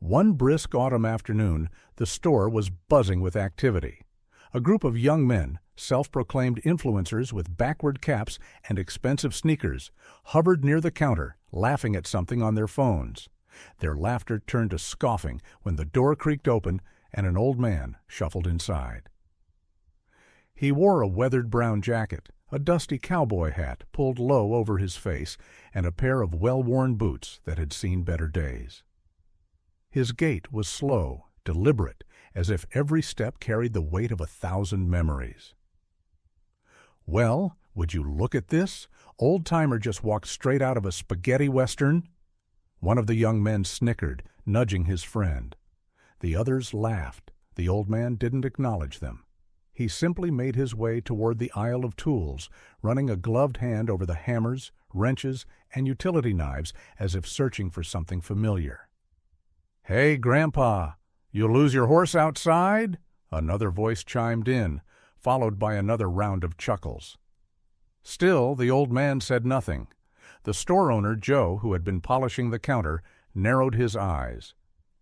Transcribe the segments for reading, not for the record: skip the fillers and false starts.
One brisk autumn afternoon, the store was buzzing with activity. A group of young men, self-proclaimed influencers with backward caps and expensive sneakers, hovered near the counter, laughing at something on their phones. Their laughter turned to scoffing when the door creaked open and an old man shuffled inside. He wore a weathered brown jacket, a dusty cowboy hat pulled low over his face, and a pair of well-worn boots that had seen better days. His gait was slow, deliberate, as if every step carried the weight of 1,000 memories. "Well, would you look at this? Old-timer just walked straight out of a spaghetti western." One of the young men snickered, nudging his friend. The others laughed. The old man didn't acknowledge them. He simply made his way toward the aisle of tools, running a gloved hand over the hammers, wrenches, and utility knives as if searching for something familiar. "Hey, Grandpa, you lose your horse outside?" Another voice chimed in, followed by another round of chuckles. Still, the old man said nothing. The store owner, Joe, who had been polishing the counter, narrowed his eyes.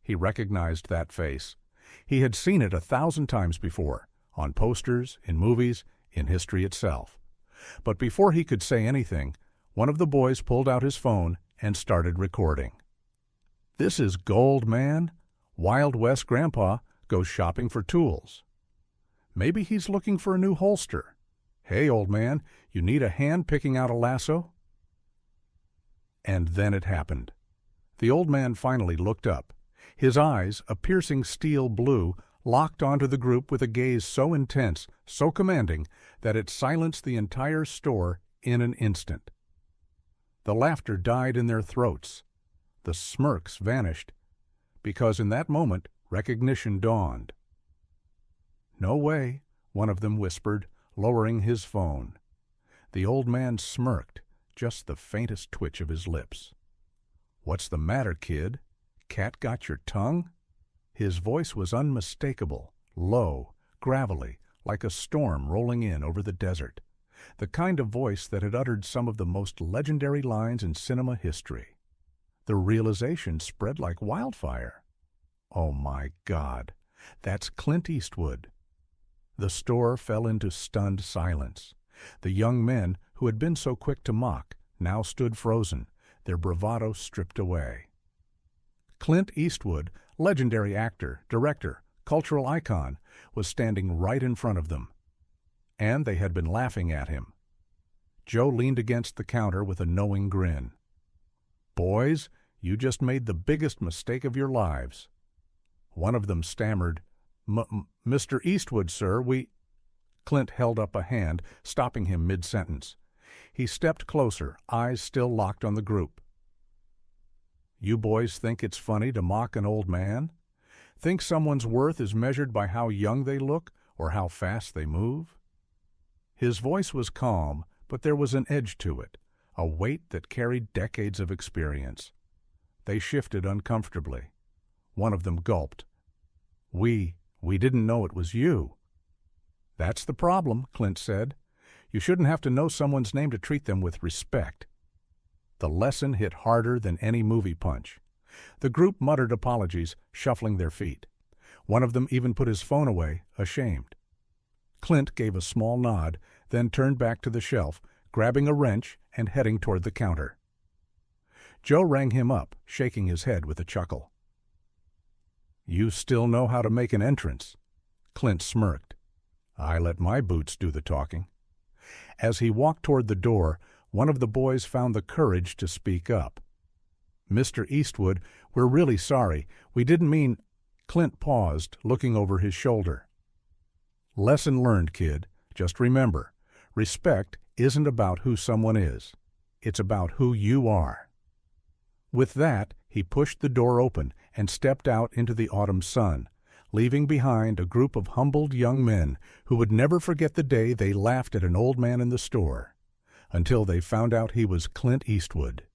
He recognized that face. He had seen it 1,000 times before, on posters, in movies, in history itself. But before he could say anything, one of the boys pulled out his phone and started recording. "This is gold, man. Wild West Grandpa goes shopping for tools. Maybe he's looking for a new holster. Hey, old man, you need a hand picking out a lasso?" And then it happened. The old man finally looked up. His eyes, a piercing steel blue, locked onto the group with a gaze so intense, so commanding, that it silenced the entire store in an instant. The laughter died in their throats. The smirks vanished, because in that moment recognition dawned. "No way," one of them whispered, lowering his phone. The old man smirked, just the faintest twitch of his lips. "What's the matter, kid? Cat got your tongue?" His voice was unmistakable, low, gravelly, like a storm rolling in over the desert. The kind of voice that had uttered some of the most legendary lines in cinema history. The realization spread like wildfire. Oh my God, that's Clint Eastwood. The store fell into stunned silence. The young men, who had been so quick to mock, now stood frozen, their bravado stripped away. Clint Eastwood, legendary actor, director, cultural icon, was standing right in front of them. And they had been laughing at him. Joe leaned against the counter with a knowing grin. "Boys, you just made the biggest mistake of your lives." One of them stammered, "Mr. Eastwood, sir, we—" Clint held up a hand, stopping him mid-sentence. He stepped closer, eyes still locked on the group. "You boys think it's funny to mock an old man? Think someone's worth is measured by how young they look or how fast they move?" His voice was calm, but there was an edge to it, a weight that carried decades of experience. They shifted uncomfortably. One of them gulped. We didn't know it was you." "That's the problem," Clint said. "You shouldn't have to know someone's name to treat them with respect." The lesson hit harder than any movie punch. The group muttered apologies, shuffling their feet. One of them even put his phone away, ashamed. Clint gave a small nod, then turned back to the shelf, grabbing a wrench and heading toward the counter. Joe rang him up, shaking his head with a chuckle. "You still know how to make an entrance." Clint smirked. "I let my boots do the talking." As he walked toward the door, one of the boys found the courage to speak up. "Mr. Eastwood, we're really sorry. We didn't mean—" Clint paused, looking over his shoulder. "Lesson learned, kid. Just remember, respect isn't about who someone is. It's about who you are." With that, he pushed the door open and stepped out into the autumn sun, leaving behind a group of humbled young men who would never forget the day they laughed at an old man in the store, until they found out he was Clint Eastwood.